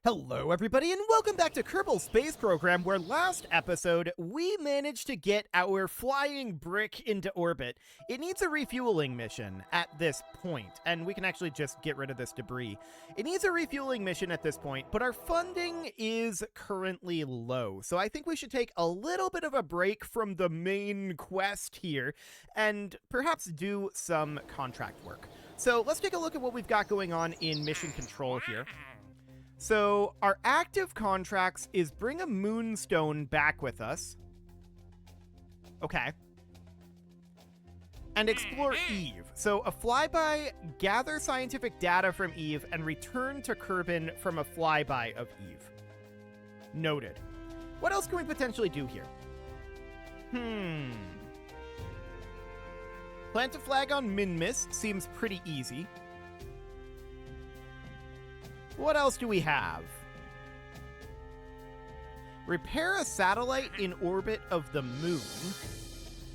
Hello everybody and welcome back to Kerbal Space Program, where last episode we managed to get our flying brick into orbit. It needs a refueling mission at this point, and we can actually just get rid of this debris. It needs a refueling mission at this point, but our funding is currently low, so I think we should take a little bit of a break from the main quest here and perhaps do some contract work. So let's take a look at what we've got going on in mission control here. So our active contracts is bring a moonstone back with us. Okay. And explore Eve. So a flyby, gather scientific data from Eve, and return to Kerbal from a flyby of Eve. Noted. What else can we potentially do here? Plant a flag on Minmus seems pretty easy. What else do we have? Repair a satellite in orbit of the moon.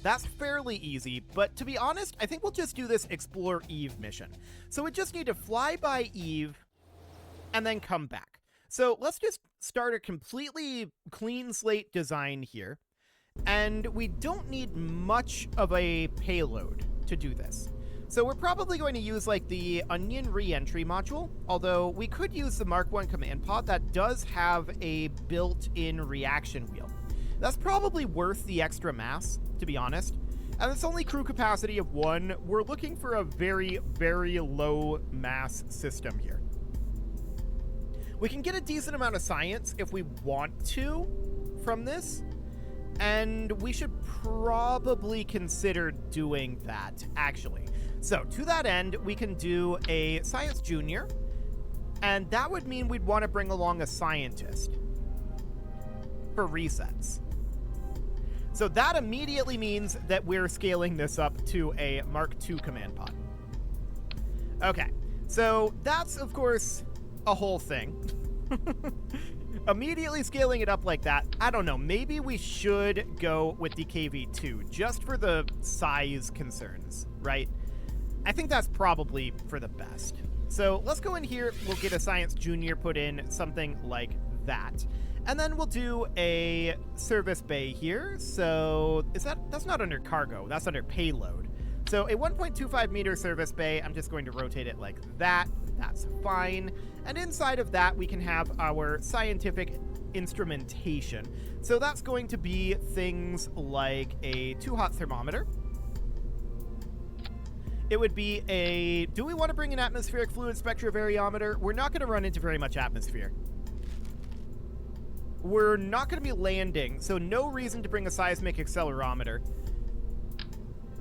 That's fairly easy, but to be honest, I think we'll just do this Explore Eve mission. So we just need to fly by Eve and then come back. So let's just start a completely clean slate design here. And we don't need much of a payload to do this. So we're probably going to use like the Onion re-entry module, although we could use the Mark 1 command pod that does have a built-in reaction wheel. That's probably worth the extra mass, to be honest. And it's only crew capacity of 1. We're looking for a very, very low mass system here. We can get a decent amount of science if we want to from this, and we should probably consider doing that, actually. So, to that end, we can do a Science Junior, and that would mean we'd want to bring along a Scientist for resets. So that immediately means that we're scaling this up to a Mark II command pod. Okay, so that's, of course, a whole thing. Immediately scaling it up like that, I don't know, maybe we should go with the KV2 just for the size concerns, right? I think that's probably for the best. So let's go in here, we'll get a Science Junior put in, something like that. And then we'll do a service bay here. So that's not under cargo, that's under payload. So a 1.25 meter service bay, I'm just going to rotate it like that. That's fine. And inside of that, we can have our scientific instrumentation. So that's going to be things like a 2-hot thermometer. It would be a, do we want to bring an atmospheric fluid spectrovariometer? We're not going to run into very much atmosphere. We're not going to be landing, so no reason to bring a seismic accelerometer.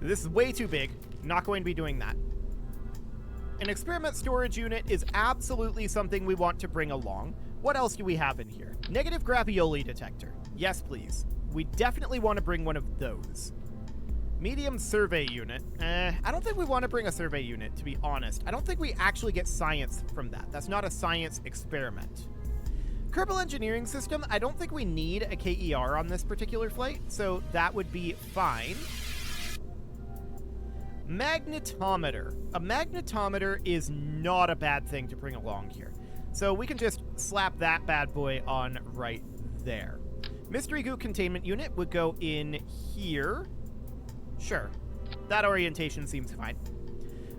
This is way too big. Not going to be doing that. An experiment storage unit is absolutely something we want to bring along. What else do we have in here? Negative gravioli detector. Yes, please. We definitely want to bring one of those. Medium survey unit. I don't think we want to bring a survey unit, to be honest. I don't think we actually get science from that. That's not a science experiment. Kerbal engineering system. I don't think we need a KER on this particular flight, so that would be fine. Magnetometer. A magnetometer is not a bad thing to bring along here. So we can just slap that bad boy on right there. Mystery goo containment unit would go in here. Sure. That orientation seems fine.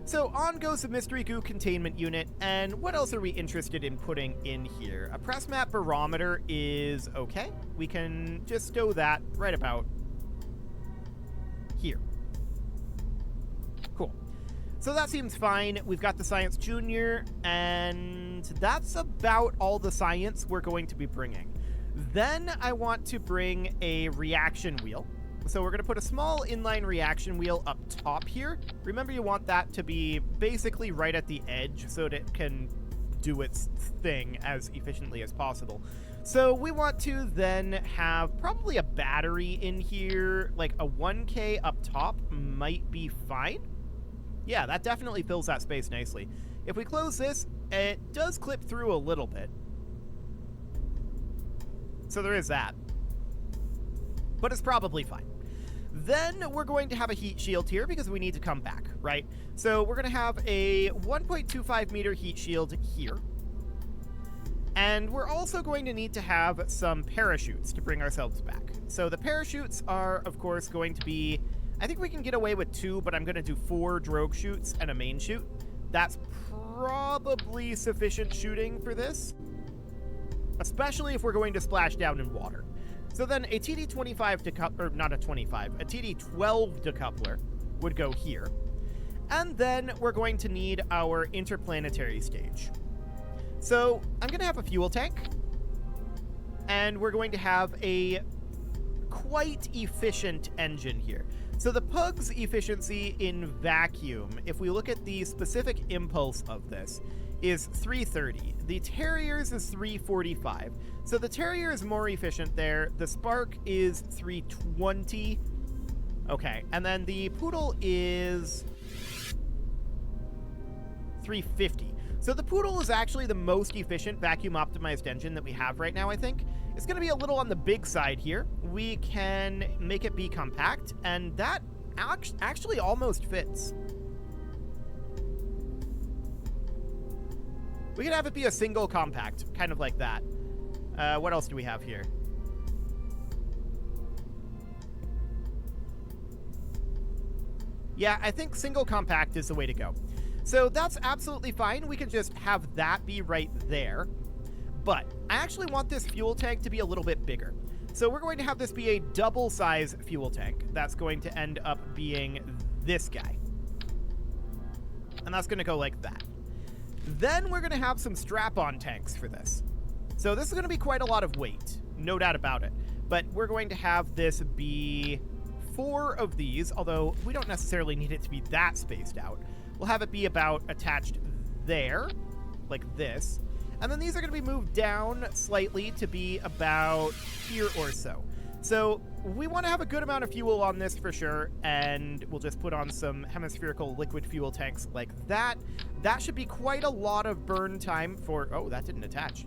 So on goes the mystery goo containment unit, and what else are we interested in putting in here? A press map barometer is okay. We can just stow that right about here. Cool. So that seems fine. We've got the Science Junior, and that's about all the science we're going to be bringing. Then I want to bring a reaction wheel. So we're going to put a small inline reaction wheel up top here. Remember, you want that to be basically right at the edge so that it can do its thing as efficiently as possible. So we want to then have probably a battery in here, like a 1K up top might be fine. Yeah, that definitely fills that space nicely. If we close this, it does clip through a little bit. So there is that. But it's probably fine. Then we're going to have a heat shield here because we need to come back, right? So we're going to have a 1.25 meter heat shield here. And we're also going to need to have some parachutes to bring ourselves back. So the parachutes are, of course, going to be... I think we can get away with 2, but I'm going to do 4 drogue chutes and a main chute. That's probably sufficient shooting for this, especially if we're going to splash down in water. So then a TD-25 decoupler, or not a 25, a TD-12 decoupler would go here. And then we're going to need our interplanetary stage. So I'm going to have a fuel tank, and we're going to have a quite efficient engine here. So the Pug's efficiency in vacuum, if we look at the specific impulse of this, is 330. The Terrier's is 345. So the Terrier is more efficient there. The Spark is 320. Okay, and then the Poodle is 350. So the Poodle is actually the most efficient vacuum-optimized engine that we have right now, I think. It's going to be a little on the big side here. We can make it be compact, and that actually almost fits. We could have it be a single compact, kind of like that. What else do we have here? Yeah, I think single compact is the way to go. So that's absolutely fine. We can just have that be right there. But I actually want this fuel tank to be a little bit bigger. So we're going to have this be a double-size fuel tank. That's going to end up being this guy. And that's going to go like that. Then we're going to have some strap-on tanks for this. So this is going to be quite a lot of weight, no doubt about it. But we're going to have this be 4 of these, although we don't necessarily need it to be that spaced out. We'll have it be about attached there, like this. And then these are going to be moved down slightly to be about here or so. So we want to have a good amount of fuel on this for sure, and we'll just put on some hemispherical liquid fuel tanks like that. That should be quite a lot of burn time for... Oh, that didn't attach.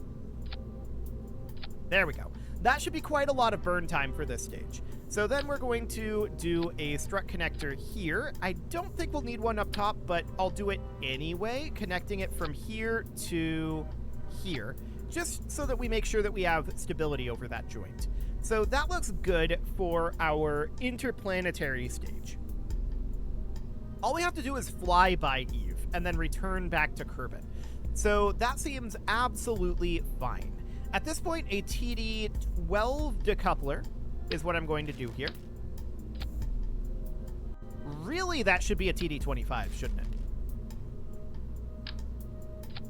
There we go. That should be quite a lot of burn time for this stage. So then we're going to do a strut connector here. I don't think we'll need one up top, but I'll do it anyway, connecting it from here to here, just so that we make sure that we have stability over that joint. So that looks good for our interplanetary stage. All we have to do is fly by Eve and then return back to Kerbal. So that seems absolutely fine. At this point, a TD-12 decoupler is what I'm going to do here. Really, that should be a TD-25, shouldn't it?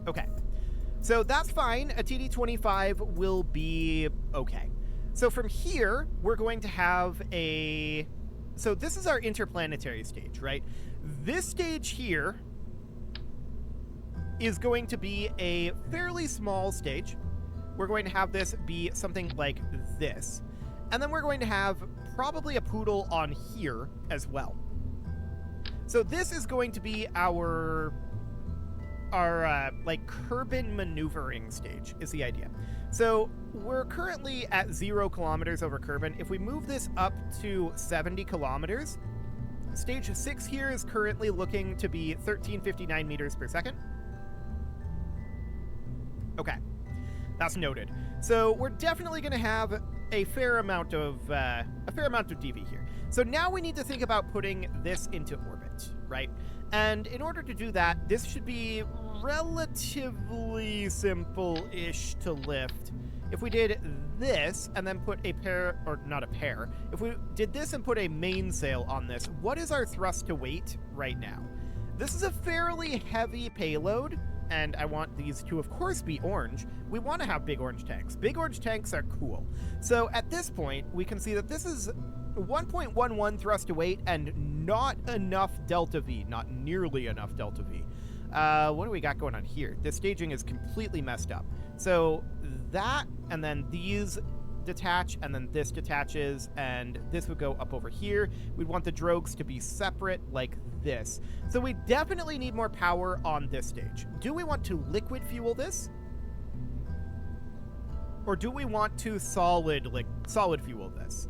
Okay. So that's fine. A TD-25 will be okay. So from here, we're going to have a... So this is our interplanetary stage, right? This stage here is going to be a fairly small stage. We're going to have this be something like this. And then we're going to have probably a Poodle on here as well. So this is going to be our like Kerbal maneuvering stage is the idea. So we're currently at 0 kilometers over Kerbal. If we move this up to 70 kilometers, stage 6 here is currently looking to be 1359 meters per second. Okay, that's noted. So we're definitely going to have a fair amount of DV here. So now we need to think about putting this into orbit, right? And in order to do that, this should be relatively simple-ish to lift. If we did this and then put a pair, or not a pair, if we did this and put a mainsail on this, what is our thrust to weight right now? This is a fairly heavy payload, and I want these to, of course, be orange. We want to have big orange tanks. Big orange tanks are cool. So at this point, we can see that this is 1.11 thrust to weight and not enough delta V, not nearly enough delta V. What do we got going on here? The staging is completely messed up. So that, and then these detach, and then this detaches, and this would go up over here. We'd want the drogues to be separate like this. So we definitely need more power on this stage. Do we want to liquid fuel this? Or do we want to solid fuel this?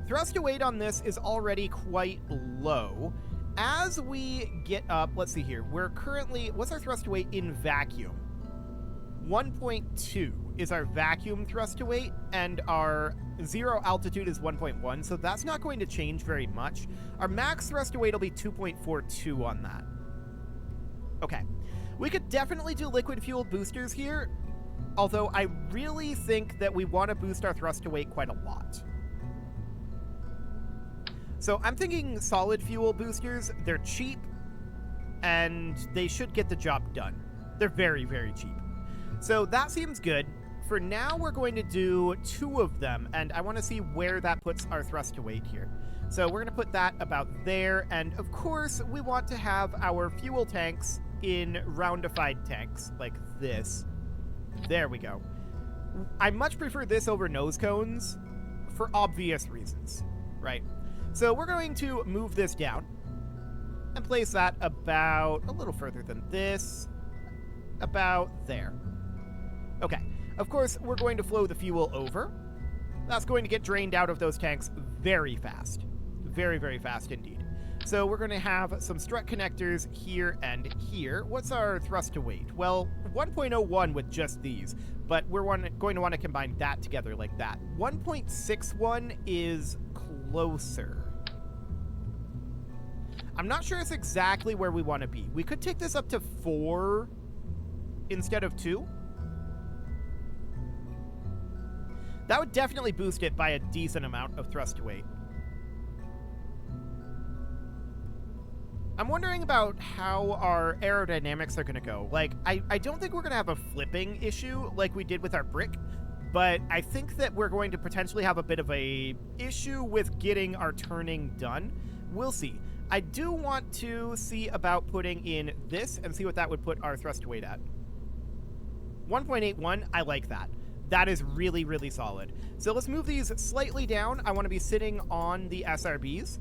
Thrust to weight on this is already quite low. As we get up, let's see here, we're currently, what's our thrust to weight in vacuum? 1.2 is our vacuum thrust to weight, and our 0 altitude is 1.1, so that's not going to change very much. Our max thrust to weight will be 2.42 on that. Okay. We could definitely do liquid fuel boosters here, although I really think that we want to boost our thrust to weight quite a lot. So I'm thinking solid fuel boosters. They're cheap, and they should get the job done. They're very, very cheap. So that seems good. For now, we're going to do 2 of them, and I want to see where that puts our thrust to weight here. So we're going to put that about there, and of course, we want to have our fuel tanks in roundified tanks, like this. There we go. I much prefer this over nose cones, for obvious reasons, right? So we're going to move this down, and place that about a little further than this, about there. Okay, of course, we're going to flow the fuel over. That's going to get drained out of those tanks very fast. Very, very fast indeed. So we're going to have some strut connectors here and here. What's our thrust to weight? Well, 1.01 with just these, but we're going to want to combine that together like that. 1.61 is closer. I'm not sure it's exactly where we want to be. We could take this up to 4 instead of 2. That would definitely boost it by a decent amount of thrust to weight. I'm wondering about how our aerodynamics are going to go. Like, I don't think we're going to have a flipping issue like we did with our brick, but I think that we're going to potentially have a bit of a issue with getting our turning done. We'll see. I do want to see about putting in this and see what that would put our thrust to weight at. 1.81, I like that. That is really, really solid. So let's move these slightly down. I want to be sitting on the SRBs.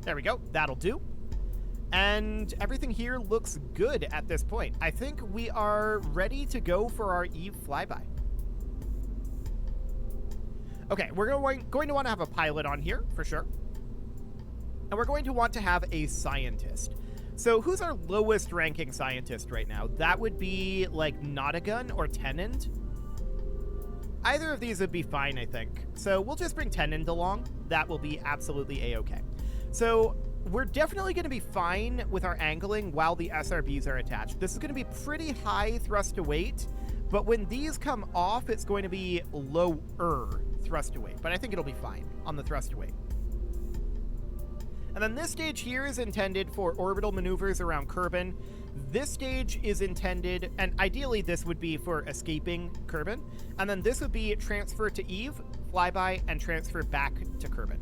There we go. That'll do. And everything here looks good at this point. I think we are ready to go for our Eve flyby. Okay, we're going to want to have a pilot on here, for sure. And we're going to want to have a scientist. So who's our lowest ranking scientist right now? That would be like Notagun or Tenant. Either of these would be fine, I think. So we'll just bring Tenant along. That will be absolutely a-okay. So we're definitely going to be fine with our angling while the SRBs are attached. This is going to be pretty high thrust to weight, but when these come off, it's going to be lower thrust to weight. But I think it'll be fine on the thrust to weight. And then this stage here is intended for orbital maneuvers around Kerbal. This stage is intended, and ideally this would be for escaping Kerbal. And then this would be transfer to Eve, flyby, and transfer back to Kerbal.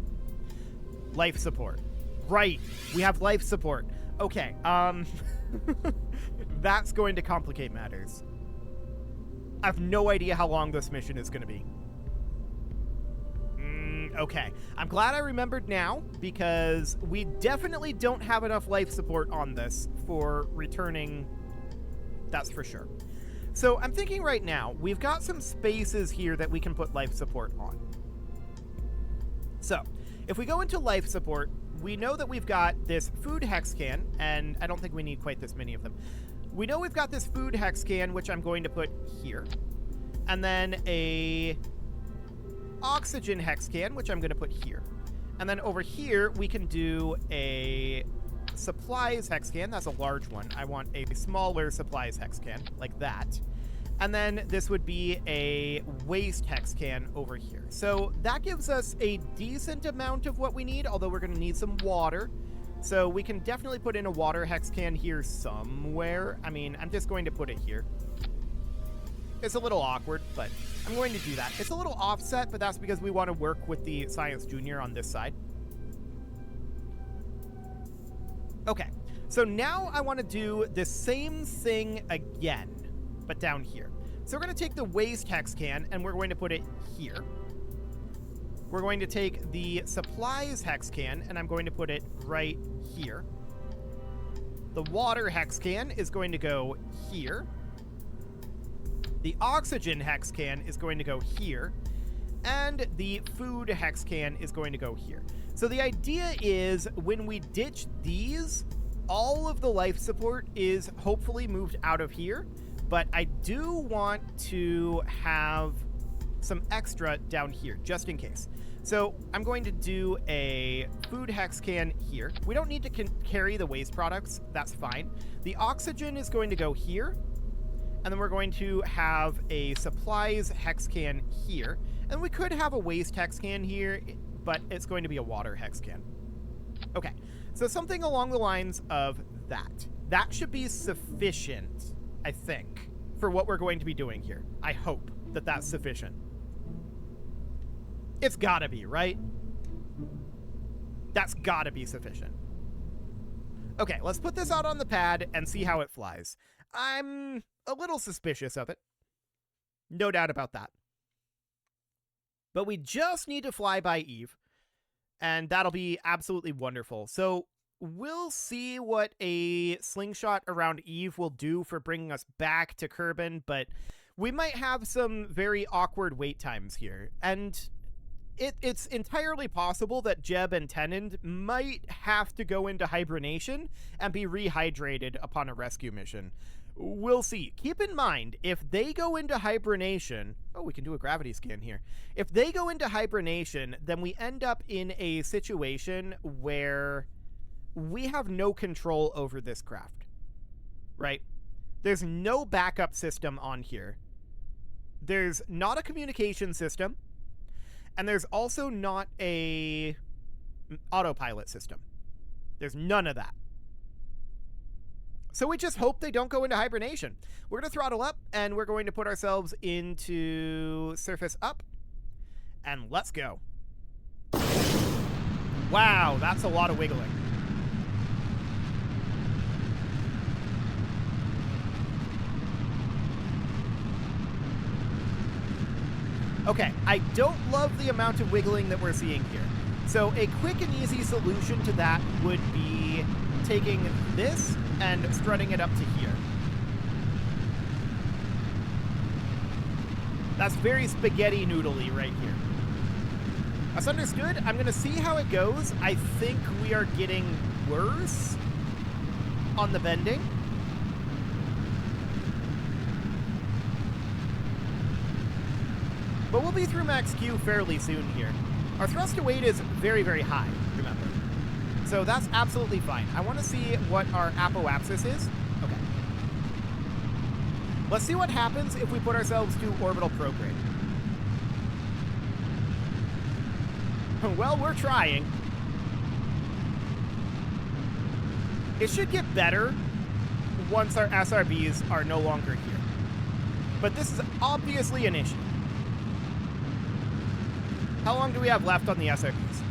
Life support. Right, we have life support. Okay, that's going to complicate matters. I have no idea how long this mission is going to be. Okay, I'm glad I remembered now, because we definitely don't have enough life support on this for returning, that's for sure. So I'm thinking right now, we've got some spaces here that we can put life support on. So, if we go into life support, we know that we've got this food hex can, and I don't think we need quite this many of them. We know we've got this food hex can, which I'm going to put here, and then a oxygen hex can, which I'm going to put here. And then over here, we can do a supplies hex can. That's a large one. I want a smaller supplies hex can, like that. And then this would be a waste hex can over here. So that gives us a decent amount of what we need, although we're going to need some water. So we can definitely put in a water hex can here somewhere. I mean, I'm just going to put it here. It's a little awkward, but I'm going to do that. It's a little offset, but that's because we want to work with the Science Junior on this side. Okay, so now I want to do the same thing again, but down here. So we're going to take the waste hex can, and we're going to put it here. We're going to take the supplies hex can, and I'm going to put it right here. The water hex can is going to go here. The oxygen hex can is going to go here, and the food hex can is going to go here. So the idea is when we ditch these, all of the life support is hopefully moved out of here, but I do want to have some extra down here, just in case. So I'm going to do a food hex can here. We don't need to carry the waste products. That's fine. The oxygen is going to go here. And then we're going to have a supplies hex can here. And we could have a waste hex can here, but it's going to be a water hex can. Okay, so something along the lines of that. That should be sufficient, I think, for what we're going to be doing here. I hope that that's sufficient. It's gotta be, right? That's gotta be sufficient. Okay, let's put this out on the pad and see how it flies. I'm a little suspicious of it. No doubt about that. But we just need to fly by Eve, and that'll be absolutely wonderful. So we'll see what a slingshot around Eve will do for bringing us back to Kerbal, but we might have some very awkward wait times here. And it's entirely possible that Jeb and Tennant might have to go into hibernation and be rehydrated upon a rescue mission. We'll see. Keep in mind, if they go into hibernation... Oh, we can do a gravity scan here. If they go into hibernation, then we end up in a situation where we have no control over this craft. Right? There's no backup system on here. There's not a communication system. And there's also not a autopilot system. There's none of that. So we just hope they don't go into hibernation. We're going to throttle up, and we're going to put ourselves into surface up. And let's go. Wow, that's a lot of wiggling. Okay, I don't love the amount of wiggling that we're seeing here. So a quick and easy solution to that would be taking this and strutting it up to here. That's very spaghetti noodly right here. That's understood. I'm going to see how it goes. I think we are getting worse on the bending. But we'll be through max Q fairly soon here. Our thrust to weight is very, very high, remember. So that's absolutely fine. I want to see what our apoapsis is. Okay. Let's see what happens if we put ourselves to orbital prograde. Well, we're trying. It should get better once our SRBs are no longer here. But this is obviously an issue. How long do we have left on the SRBs?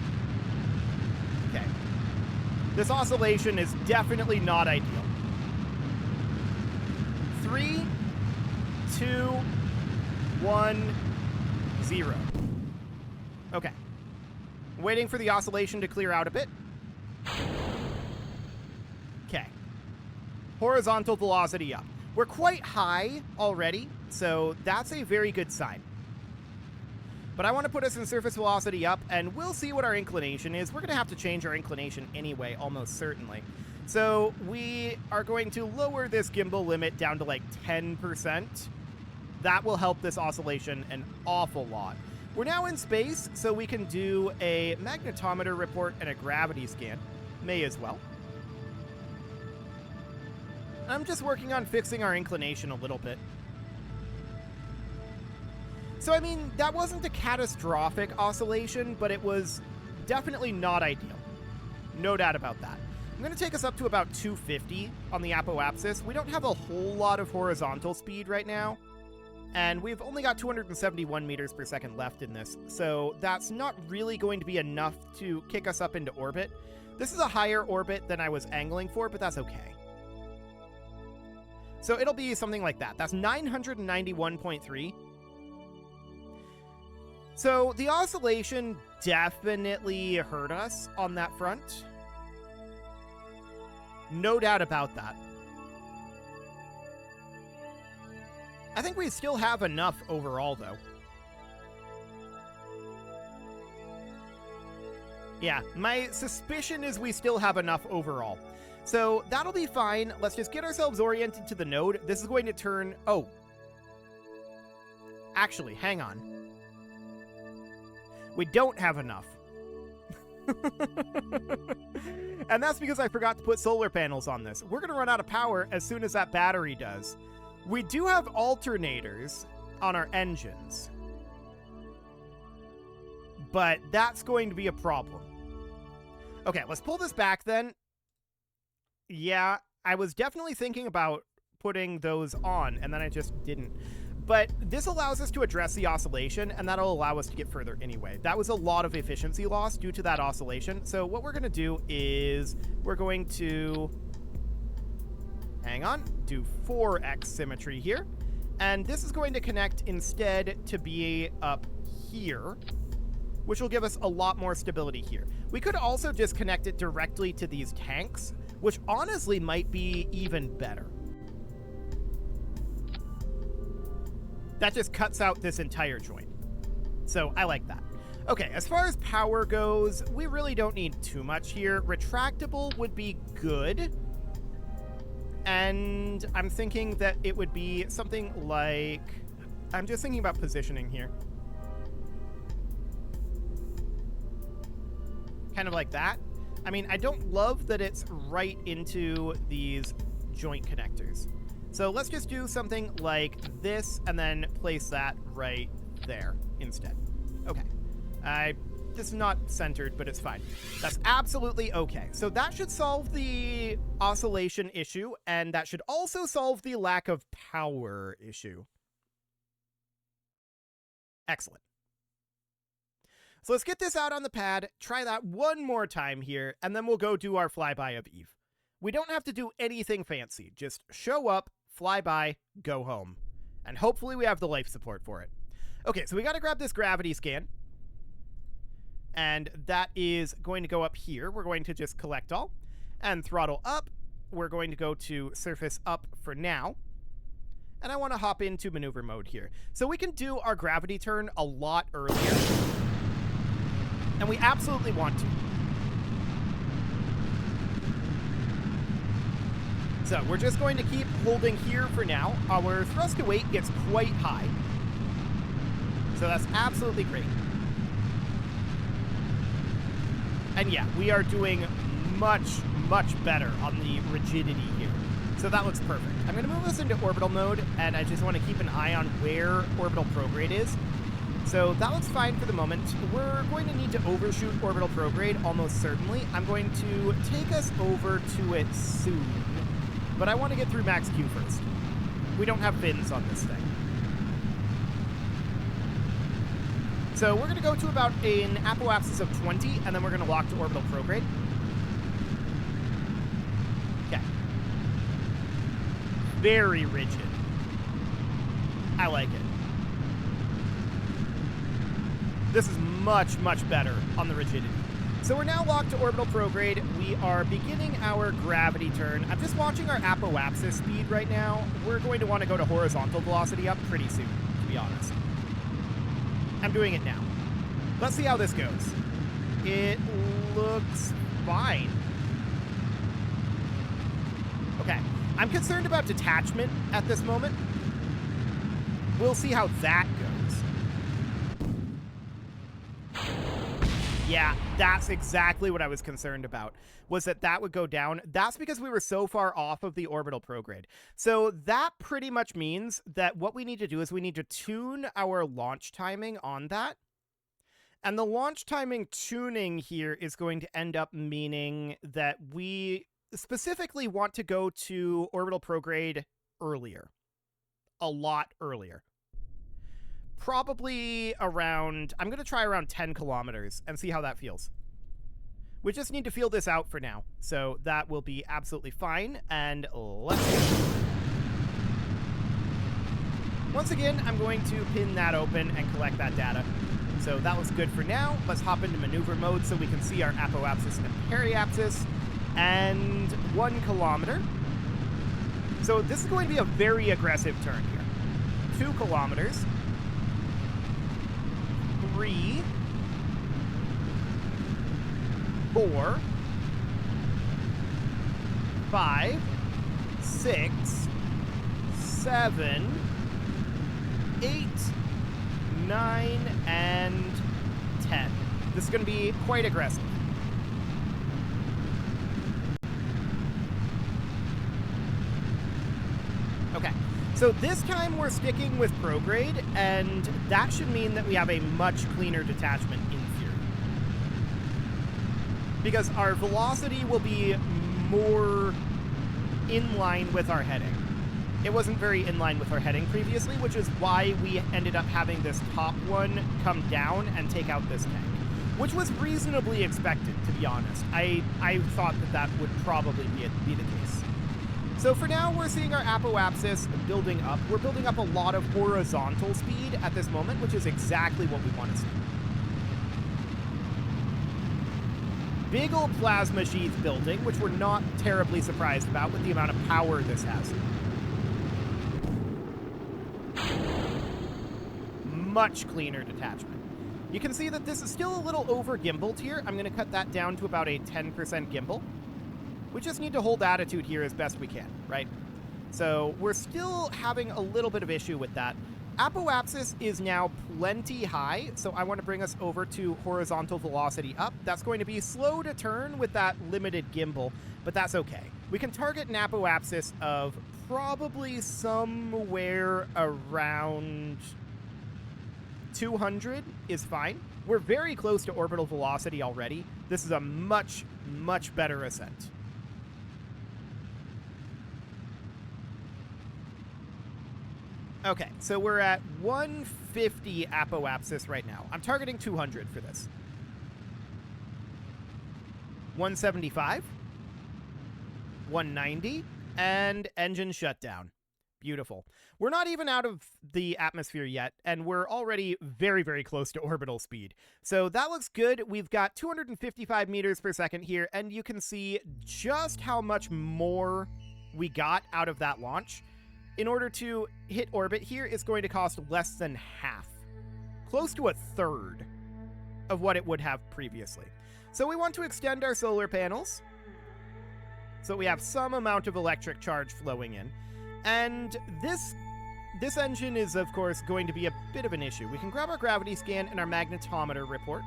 Okay. This oscillation is definitely not ideal. 3, 2, 1, 0. Okay. Waiting for the oscillation to clear out a bit. Okay. Horizontal velocity up. We're quite high already, so that's a very good sign. But I want to put us in surface velocity up, and we'll see what our inclination is. We're going to have to change our inclination anyway, almost certainly. So we are going to lower this gimbal limit down to like 10%. That will help this oscillation an awful lot. We're now in space, so we can do a magnetometer report and a gravity scan. May as well. I'm just working on fixing our inclination a little bit. So, I mean, that wasn't a catastrophic oscillation, but it was definitely not ideal. No doubt about that. I'm going to take us up to about 250 on the apoapsis. We don't have a whole lot of horizontal speed right now, and we've only got 271 meters per second left in this, so that's not really going to be enough to kick us up into orbit. This is a higher orbit than I was angling for, but that's okay. So it'll be something like that. That's 991.3. So the oscillation definitely hurt us on that front. No doubt about that. I think we still have enough overall, though. Yeah, my suspicion is we still have enough overall. So that'll be fine. Let's just get ourselves oriented to the node. This is going to turn... Oh. Actually, hang on. We don't have enough. And that's because I forgot to put solar panels on this. We're going to run out of power as soon as that battery does. We do have alternators on our engines, but that's going to be a problem. Okay, let's pull this back then. Yeah, I was definitely thinking about putting those on, and then I just didn't. But this allows us to address the oscillation, and that'll allow us to get further anyway. That was a lot of efficiency loss due to that oscillation. So what we're going to do is we're going to, hang on, do 4x symmetry here. And this is going to connect instead to be up here, which will give us a lot more stability here. We could also just connect it directly to these tanks, which honestly might be even better. That just cuts out this entire joint. So I like that. Okay, as far as power goes, we really don't need too much here. Retractable would be good. And I'm thinking that it would be something like... I'm just thinking about positioning here. Kind of like that. I mean, I don't love that it's right into these joint connectors. So let's just do something like this and then place that right there instead. Okay. This is not centered, but it's fine. That's absolutely okay. So that should solve the oscillation issue, and that should also solve the lack of power issue. Excellent. So let's get this out on the pad, try that one more time here, and then we'll go do our flyby of Eve. We don't have to do anything fancy. Just show up, fly by, go home. And hopefully we have the life support for it. Okay, so we got to grab this gravity scan. And that is going to go up here. We're going to just collect all. And throttle up. We're going to go to surface up for now. And I want to hop into maneuver mode here. So we can do our gravity turn a lot earlier. And we absolutely want to. So we're just going to keep holding here for now. Our thrust to weight gets quite high. So that's absolutely great. And yeah, we are doing much, much better on the rigidity here. So that looks perfect. I'm going to move us into orbital mode, and I just want to keep an eye on where orbital prograde is. So that looks fine for the moment. We're going to need to overshoot orbital prograde almost certainly. I'm going to take us over to it soon. But I want to get through max Q first. We don't have fins on this thing. So we're going to go to about an apoapsis of 20, and then we're going to lock to orbital prograde. Okay. Very rigid. I like it. This is much, much better on the rigidity. So we're now locked to orbital prograde. We are beginning our gravity turn. I'm just watching our apoapsis speed right now. We're going to want to go to horizontal velocity up pretty soon, to be honest. I'm doing it now. Let's see how this goes. It looks fine. Okay. I'm concerned about detachment at this moment. We'll see how that goes. Yeah, that's exactly what I was concerned about, was that that would go down. That's because we were so far off of the orbital prograde. So that pretty much means that what we need to do is we need to tune our launch timing on that. And the launch timing tuning here is going to end up meaning that we specifically want to go to orbital prograde earlier. A lot earlier. Probably around, I'm going to try around 10 kilometers and see how that feels. We just need to feel this out for now. So that will be absolutely fine. And let's go. Once again, I'm going to pin that open and collect that data. So that looks good for now. Let's hop into maneuver mode so we can see our apoapsis and periapsis. And 1 kilometer. So this is going to be a very aggressive turn here. 2 kilometers. 3, 4, 5, 6, 7, 8, 9, and 10. This is going to be quite aggressive. Okay, so this time we're sticking with prograde, and that should mean that we have a much cleaner detachment in theory. Because our velocity will be more in line with our heading. It wasn't very in line with our heading previously, which is why we ended up having this top one come down and take out this tank, which was reasonably expected, to be honest. I thought that that would probably be the case. So for now, we're seeing our apoapsis building up. We're building up a lot of horizontal speed at this moment, which is exactly what we want to see. Big old plasma sheath building, which we're not terribly surprised about with the amount of power this has. Much cleaner detachment. You can see that this is still a little over gimbaled here. I'm going to cut that down to about a 10% gimbal. We just need to hold attitude here as best we can, right? So we're still having a little bit of issue with that. Apoapsis is now plenty high, so I want to bring us over to horizontal velocity up. That's going to be slow to turn with that limited gimbal, but that's okay. We can target an apoapsis of probably somewhere around 200 is fine. We're very close to orbital velocity already. This is a much, much better ascent. Okay, so we're at 150 apoapsis right now. I'm targeting 200 for this. 175. 190. And engine shutdown. Beautiful. We're not even out of the atmosphere yet, and we're already very, very close to orbital speed. So that looks good. We've got 255 meters per second here, and you can see just how much more we got out of that launch. In order to hit orbit here, it's going to cost less than half. Close to a third of what it would have previously. So we want to extend our solar panels so we have some amount of electric charge flowing in. And this engine is, of course, going to be a bit of an issue. We can grab our gravity scan and our magnetometer report.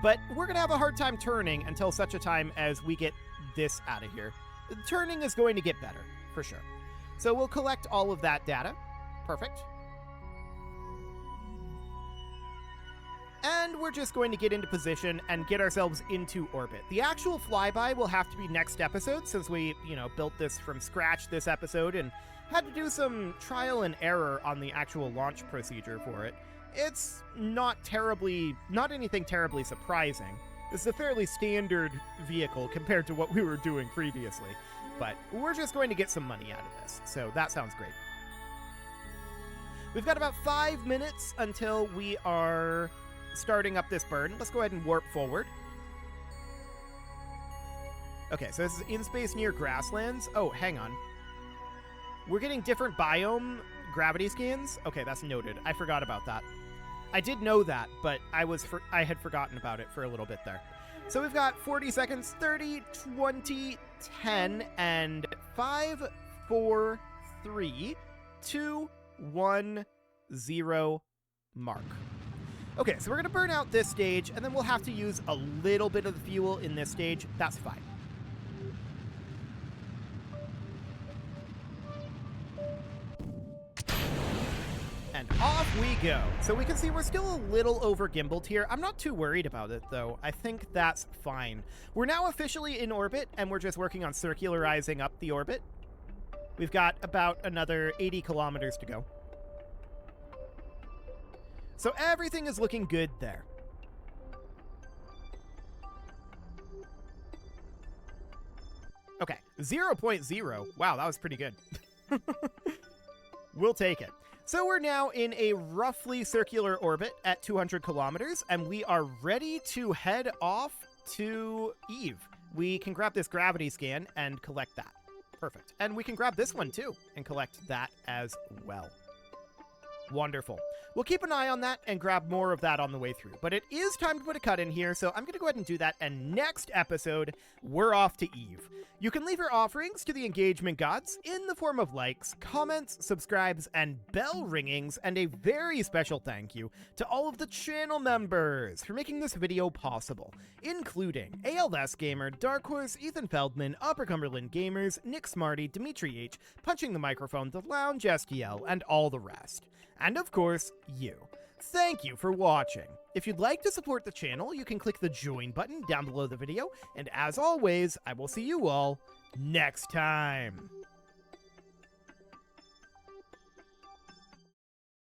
But we're going to have a hard time turning until such a time as we get this out of here. Turning is going to get better, for sure. So we'll collect all of that data. Perfect. And we're just going to get into position and get ourselves into orbit. The actual flyby will have to be next episode, since we, built this from scratch this episode and had to do some trial and error on the actual launch procedure for it. It's not anything terribly surprising. This is a fairly standard vehicle compared to what we were doing previously. But we're just going to get some money out of this, so that sounds great. We've got about 5 minutes until we are starting up this burn. Let's go ahead and warp forward. Okay, so this is in space near grasslands. Oh, hang on. We're getting different biome gravity scans. Okay, that's noted. I forgot about that. I did know that, but I had forgotten about it for a little bit there. So we've got 40 seconds, 30, 20, 10, and 5, 4, 3, 2, 1, 0 mark. Okay, so we're going to burn out this stage, and then we'll have to use a little bit of the fuel in this stage. That's fine. And off we go. So we can see we're still a little over gimbaled here. I'm not too worried about it, though. I think that's fine. We're now officially in orbit, and we're just working on circularizing up the orbit. We've got about another 80 kilometers to go. So everything is looking good there. Okay, 0.0. Wow, that was pretty good. We'll take it. So we're now in a roughly circular orbit at 200 kilometers, and we are ready to head off to Eve. We can grab this gravity scan and collect that. Perfect. And we can grab this one too and collect that as well. Wonderful. We'll keep an eye on that and grab more of that on the way through. But it is time to put a cut in here, so I'm going to go ahead and do that. And next episode, we're off to Eve. You can leave your offerings to the engagement gods in the form of likes, comments, subscribes, and bell ringings. And a very special thank you to all of the channel members for making this video possible, including ALS Gamer, Dark Horse, Ethan Feldman, Upper Cumberland Gamers, Nick Smarty, Dimitri H, Punching the Microphone, The Lounge STL, and all the rest. And of course, you. Thank you for watching. If you'd like to support the channel, you can click the join button down below the video, and as always, I will see you all next time.